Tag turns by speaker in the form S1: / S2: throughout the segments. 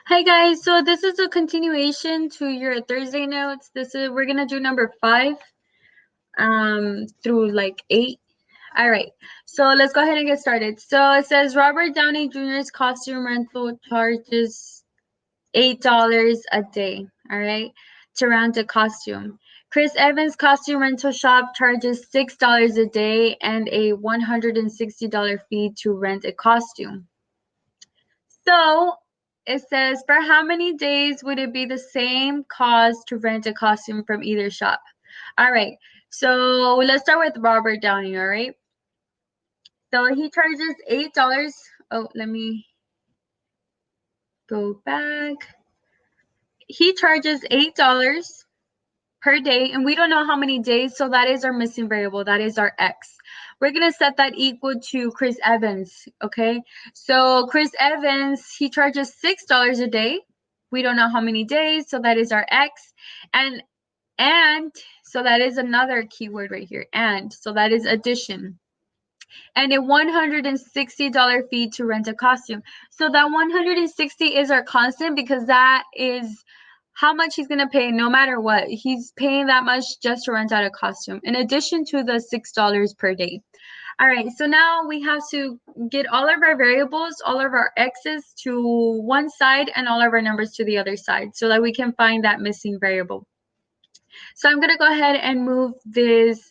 S1: Hi guys, so this is a continuation to your Thursday notes. We're gonna do number 5 through like 8. All right, so let's go ahead and get started. So it says Robert Downey Jr.'s costume rental charges $8 a day. All right, to rent a costume. Chris Evans' costume rental shop charges $6 a day and a $160 fee to rent a costume. So it says, for how many days would it be the same cost to rent a costume from either shop? All right. So let's start with Robert Downey. All right. So he charges $8. Oh, let me go back. He charges $8 per day, and we don't know how many days, so that is our missing variable. That is our X. We're going to set that equal to Chris Evans, okay? So Chris Evans, he charges $6 a day. We don't know how many days, so that is our X. And so that is another keyword right here, and so that is addition. And a $160 fee to rent a costume. So that 160 is our constant because that is how much he's going to pay no matter what. He's paying that much just to rent out a costume, in addition to the $6 per day. All right, so now we have to get all of our variables, all of our x's to one side and all of our numbers to the other side so that we can find that missing variable. So I'm going to go ahead and move this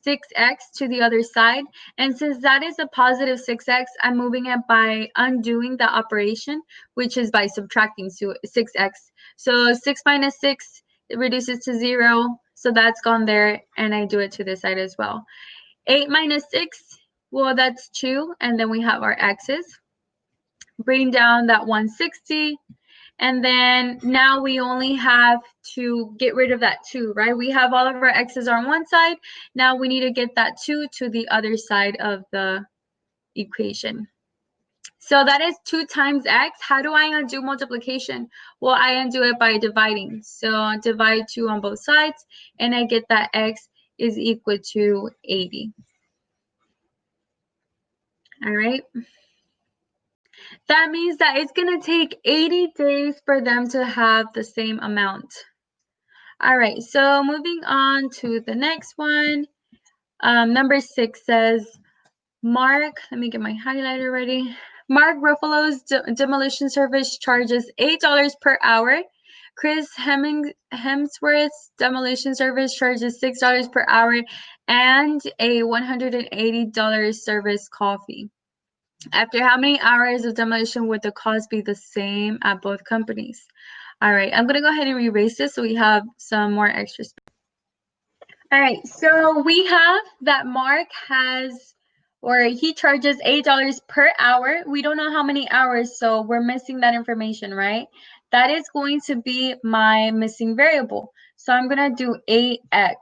S1: 6x to the other side. And since that is a positive 6x, I'm moving it by undoing the operation, which is by subtracting 6x. So 6 minus 6, it reduces to 0. So that's gone there, and I do it to this side as well. 8 minus 6, well, that's 2, and then we have our x's. Bring down that 160. And then now we only have to get rid of that 2, right? We have all of our x's on one side. Now we need to get that 2 to the other side of the equation. So that is 2 times x. How do I undo multiplication? Well, I undo it by dividing. So divide 2 on both sides, and I get that x is equal to 80. All right. That means that it's going to take 80 days for them to have the same amount. All right, so moving on to the next one. Number 6 says, Mark, let me get my highlighter ready. Mark Ruffalo's demolition service charges $8 per hour. Chris Hemsworth's demolition service charges $6 per hour and a $180 service call fee. After how many hours of demolition would the cost be the same at both companies? All right, I'm going to go ahead and erase this so we have some more extra space. All right, so we have that Mark has, or he charges $8 per hour. We don't know how many hours, so we're missing that information, right? That is going to be my missing variable. So I'm going to do 8x.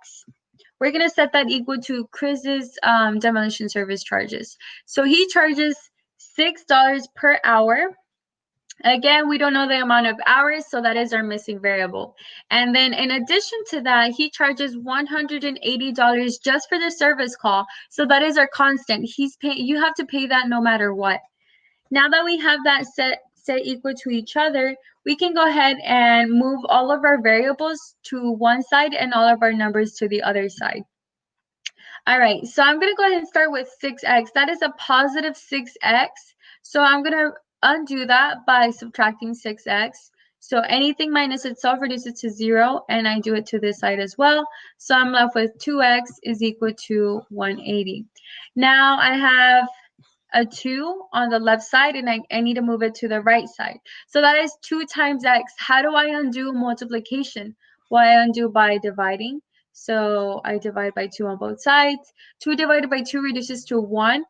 S1: We're going to set that equal to Chris's demolition service charges. So he charges $6 per hour. Again, we don't know the amount of hours, so that is our missing variable. And then in addition to that, he charges $180 just for the service call. So that is our constant. You have to pay that no matter what. Now that we have that set equal to each other, we can go ahead and move all of our variables to one side and all of our numbers to the other side. All right, so I'm going to go ahead and start with 6x. That is a positive 6x. So I'm going to undo that by subtracting 6x. So anything minus itself reduces to 0, and I do it to this side as well. So I'm left with 2x is equal to 180. Now I have a 2 on the left side, and I need to move it to the right side. So that is 2 times x. How do I undo multiplication? Well, I undo by dividing. So I divide by 2 on both sides. 2 divided by 2 reduces to 1.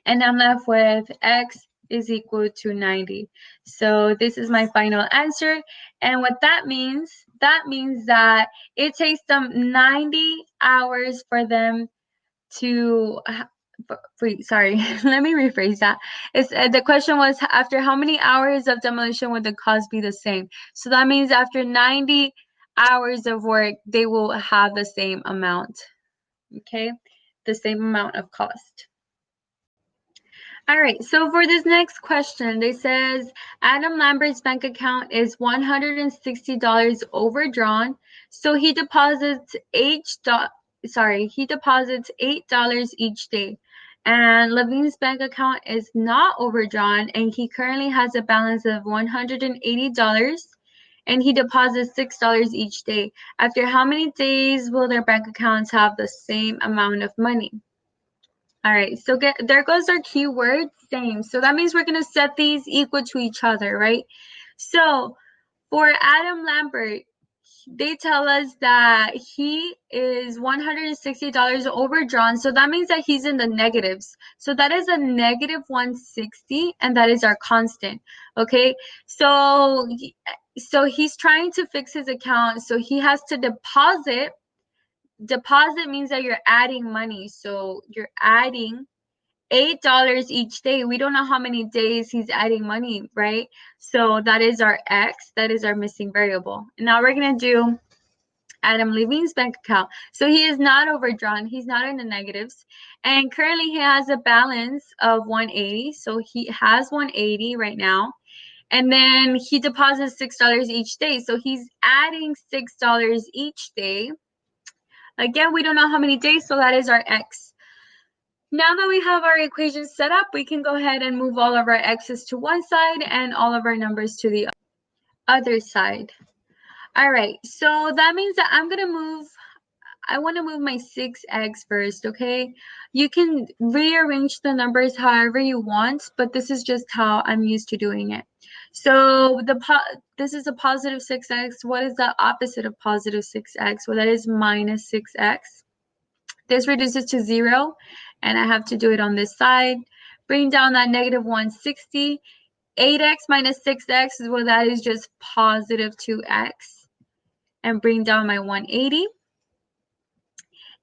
S1: And I'm left with x is equal to 90. So this is my final answer. And what that means that it takes them 90 hours for them to wait, sorry, let me rephrase that. The question was, after how many hours of demolition would the cost be the same? So that means after 90 hours of work, they will have the same amount, okay? The same amount of cost. All right, so for this next question, they says Adam Lambert's bank account is $160 overdrawn, so he deposits he deposits $8 each day. And Levine's bank account is not overdrawn, and he currently has a balance of $180, and he deposits $6 each day. After how many days will their bank accounts have the same amount of money? All right, so there goes our keyword, same. So that means we're going to set these equal to each other, right? So for Adam Lambert, they tell us that he is $160 overdrawn. So that means that he's in the negatives. So that is a negative 160, and that is our constant. Okay, so he's trying to fix his account. So he has to deposit. Deposit means that you're adding money. So you're adding $8 each day. We don't know how many days he's adding money, right? So that is our X, that is our missing variable. And now we're going to do Adam Levine's bank account. So he is not overdrawn, he's not in the negatives. And currently he has a balance of 180. So he has 180 right now. And then he deposits $6 each day. So he's adding $6 each day. Again, we don't know how many days, so that is our X. Now that we have our equation set up, we can go ahead and move all of our x's to one side and all of our numbers to the other side. All right, so that means that I want to move my 6x first, okay? You can rearrange the numbers however you want, but this is just how I'm used to doing it. So this is a positive 6x. What is the opposite of positive 6x? Well, that is minus 6x. This reduces to 0, and I have to do it on this side. Bring down that negative 160. 8x minus 6x, well, that is just positive 2x. And bring down my 180.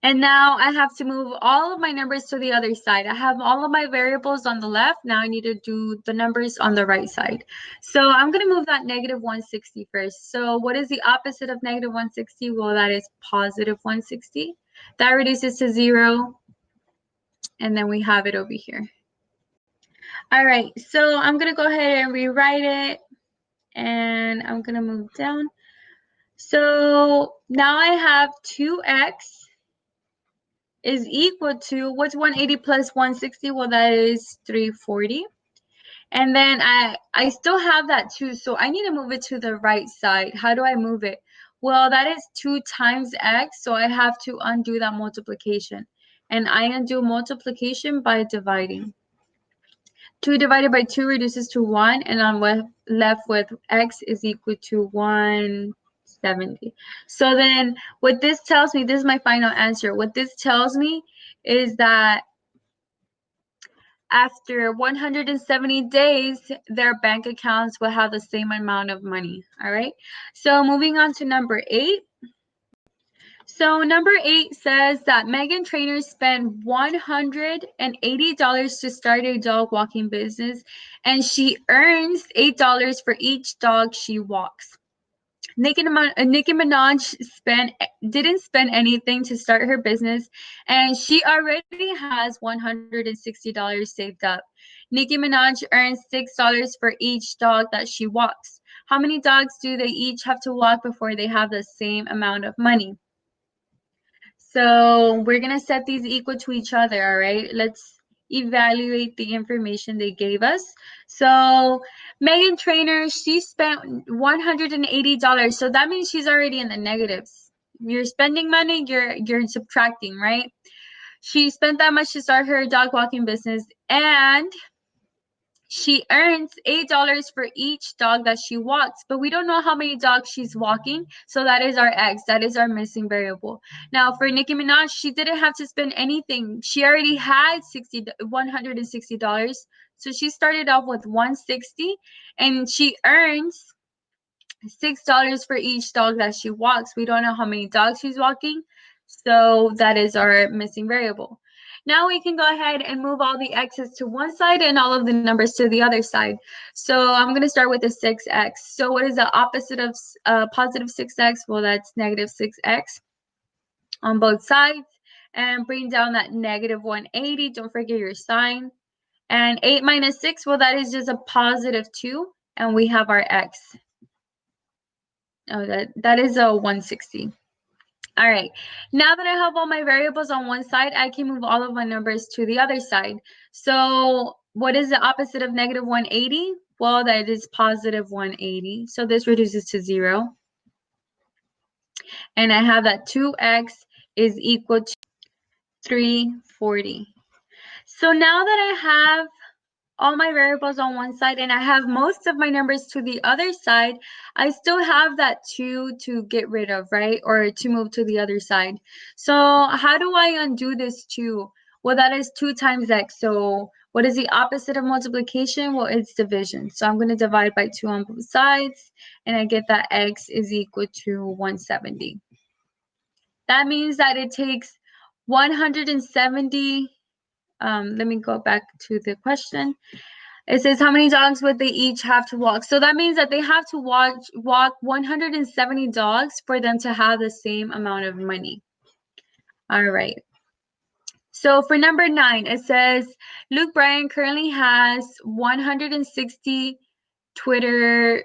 S1: And now I have to move all of my numbers to the other side. I have all of my variables on the left. Now I need to do the numbers on the right side. So I'm going to move that negative 160 first. So what is the opposite of negative 160? Well, that is positive 160. That reduces to 0. And then we have it over here. All right, so I'm going to go ahead and rewrite it. And I'm going to move down. So now I have 2x is equal to, what's 180 plus 160? Well, that is 340. And then I still have that 2, so I need to move it to the right side. How do I move it? Well, that is 2 times x, so I have to undo that multiplication. And I undo multiplication by dividing. 2 divided by 2 reduces to 1, and I'm left with x is equal to 170. So then what this tells me, this is my final answer. What this tells me is that after 170 days, their bank accounts will have the same amount of money. All right. So moving on to number 8. So number 8 says that Megan Trainor spent $180 to start a dog walking business, and she earns $8 for each dog she walks. Nicki Minaj didn't spend anything to start her business, and she already has $160 saved up. Nicki Minaj earns $6 for each dog that she walks. How many dogs do they each have to walk before they have the same amount of money? So we're going to set these equal to each other, all right? Let's evaluate the information they gave us. So Megan Trainor, she spent $180. So that means she's already in the negatives. You're spending money, you're subtracting, right? She spent that much to start her dog walking business, and she earns $8 for each dog that she walks, but we don't know how many dogs she's walking, so that is our X. That is our missing variable. Now, for Nicki Minaj, she didn't have to spend anything. She already had $160, so she started off with 160, and she earns $6 for each dog that she walks. We don't know how many dogs she's walking, so that is our missing variable. Now we can go ahead and move all the x's to one side and all of the numbers to the other side. So I'm going to start with the 6x. So what is the opposite of positive 6x? Well, that's negative 6x on both sides. And bring down that negative 180. Don't forget your sign. And 8 minus 6, well, that is just a positive 2. And we have our x. Oh, that is a 160. All right. Now that I have all my variables on one side, I can move all of my numbers to the other side. So what is the opposite of negative 180? Well, that is positive 180. So this reduces to 0. And I have that 2x is equal to 340. So now that I have all my variables on one side and I have most of my numbers to the other side, I still have that 2 to get rid of, right? Or to move to the other side. So how do I undo this 2? Well, that is 2 times x. So what is the opposite of multiplication? Well, it's division. So I'm going to divide by 2 on both sides, and I get that x is equal to 170. That means that it takes 170. Let me go back to the question. It says how many dogs would they each have to walk? So that means that they have to walk 170 dogs for them to have the same amount of money. All right. So for number 9, it says Luke Bryan currently has 160 Twitter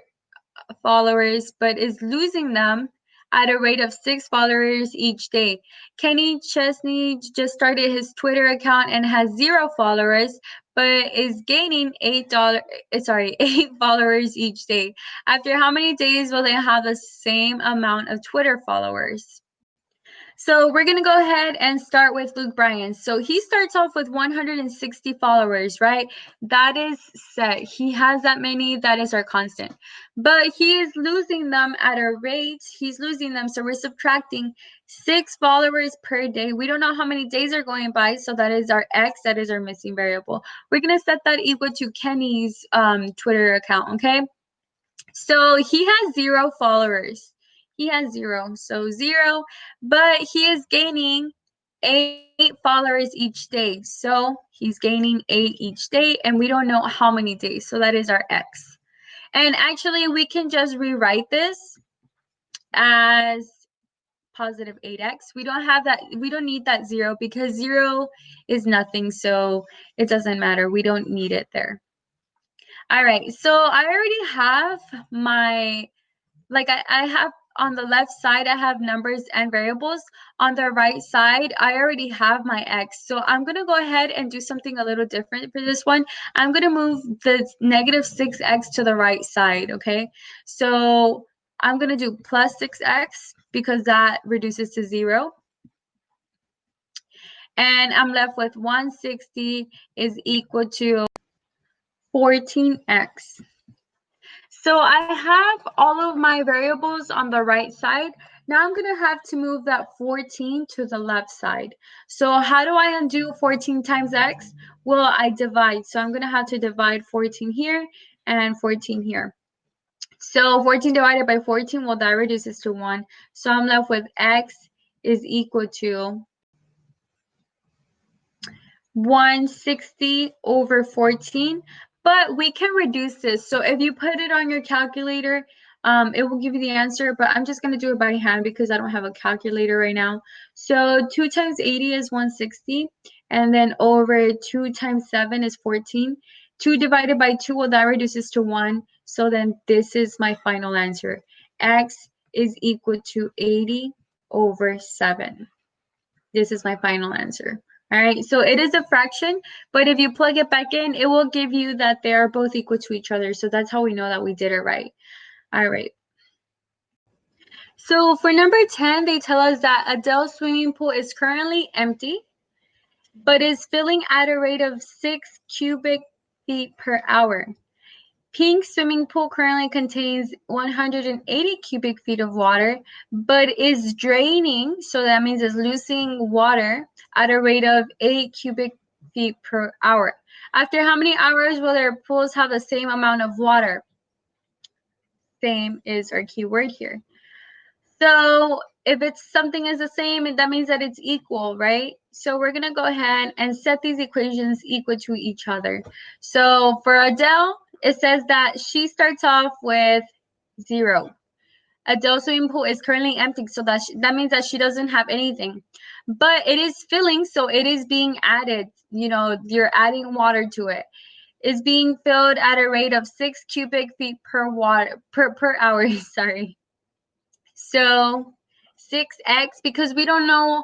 S1: followers, but is losing them at a rate of 6 followers each day. Kenny Chesney just started his Twitter account and has 0 followers, but is gaining $8 8 followers each day. After how many days will they have the same amount of Twitter followers? So we're going to go ahead and start with Luke Bryan. So he starts off with 160 followers, right? That is set. He has that many. That is our constant. But he is losing them at a rate. He's losing them. So we're subtracting 6 followers per day. We don't know how many days are going by. So that is our x. That is our missing variable. We're going to set that equal to Kenny's Twitter account, okay? So he has 0 followers. He has 0. So 0, but he is gaining 8 followers each day. So he's gaining 8 each day, and we don't know how many days. So that is our x. And actually, we can just rewrite this as positive 8x. We don't have that. We don't need that 0 because 0 is nothing. So it doesn't matter. We don't need it there. All right. So I already have my I have on the left side, I have numbers and variables. On the right side, I already have my x. So I'm going to go ahead and do something a little different for this one. I'm going to move the negative 6x to the right side, okay? So I'm going to do plus 6x because that reduces to 0. And I'm left with 160 is equal to 14x. So I have all of my variables on the right side. Now I'm going to have to move that 14 to the left side. So how do I undo 14 times x? Well, I divide. So I'm going to have to divide 14 here and 14 here. So 14 divided by 14, well, that reduces to 1. So I'm left with x is equal to 160 over 14, but we can reduce this. So if you put it on your calculator, it will give you the answer, but I'm just going to do it by hand because I don't have a calculator right now. So 2 times 80 is 160, and then over 2 times 7 is 14. 2 divided by 2, well, that reduces to 1. So then this is my final answer. X is equal to 80 over 7. This is my final answer. All right, so it is a fraction, but if you plug it back in, it will give you that they are both equal to each other. So that's how we know that we did it right. All right. So for number 10, they tell us that Adele's swimming pool is currently empty, but is filling at a rate of 6 cubic feet per hour. Pink's swimming pool currently contains 180 cubic feet of water, but is draining, so that means it's losing water at a rate of 8 cubic feet per hour. After how many hours will their pools have the same amount of water? Same is our key word here. So if it's something is the same, that means that it's equal, right? So we're going to go ahead and set these equations equal to each other. So for Adele, it says that she starts off with 0. Adele's swimming pool is currently empty, so that means that she doesn't have anything. But it is filling, so it is being added. You know, you're adding water to it. It's being filled at a rate of 6 cubic feet per hour. Sorry. So 6x, because we don't know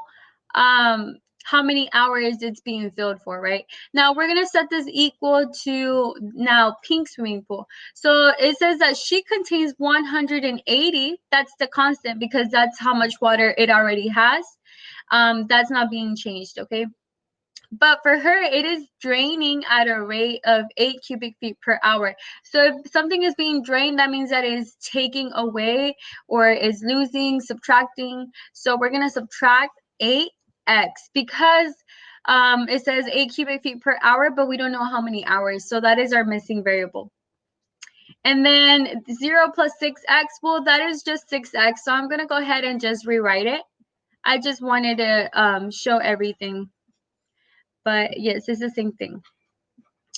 S1: how many hours it's being filled for, right? Now we're gonna set this equal to now pink swimming pool. So it says that she contains 180. That's the constant because that's how much water it already has. That's not being changed, okay? But for her, it is draining at a rate of 8 cubic feet per hour. So if something is being drained, that means that it is taking away or is losing, subtracting. So we're going to subtract 8x because it says 8 cubic feet per hour, but we don't know how many hours. So that is our missing variable. And then 0 plus 6x, well, that is just 6x. So I'm going to go ahead and just rewrite it. I just wanted to show everything. But yes, it's the same thing.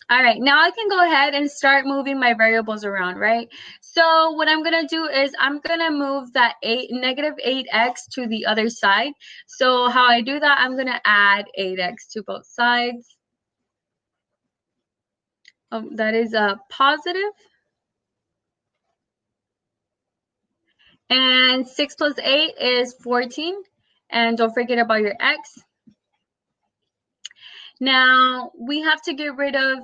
S1: All right, now I can go ahead and start moving my variables around, right? So what I'm gonna do is I'm gonna move that negative 8x to the other side. So how I do that, I'm gonna add 8x to both sides. That is a positive. And 6 plus 8 is 14. And don't forget about your x. Now we have to get rid of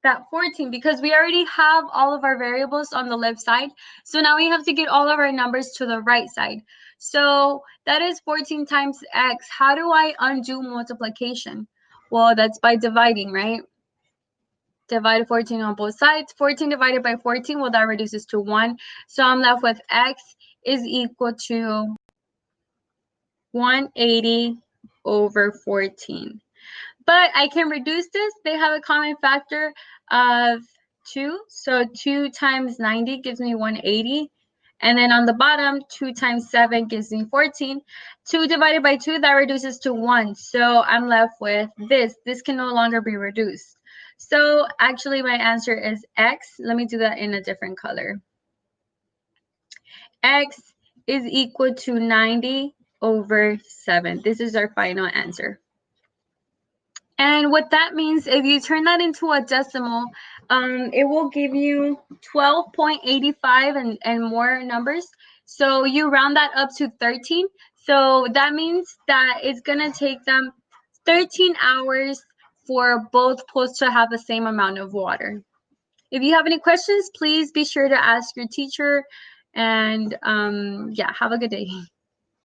S1: that 14 because we already have all of our variables on the left side. So now we have to get all of our numbers to the right side. So that is 14 times x. How do I undo multiplication? Well, that's by dividing, right? Divide 14 on both sides. 14 divided by 14, well, that reduces to 1. So I'm left with x is equal to 180 over 14. But I can reduce this. They have a common factor of 2. So 2 times 90 gives me 180. And then on the bottom, 2 times 7 gives me 14. 2 divided by 2, that reduces to 1. So I'm left with this. This can no longer be reduced. So actually my answer is x. Let me do that in a different color. X is equal to 90 over 7. This is our final answer. And what that means, if you turn that into a decimal, it will give you 12.85 and more numbers. So you round that up to 13. So that means that it's going to take them 13 hours for both pools to have the same amount of water. If you have any questions, please be sure to ask your teacher. And yeah, have a good day.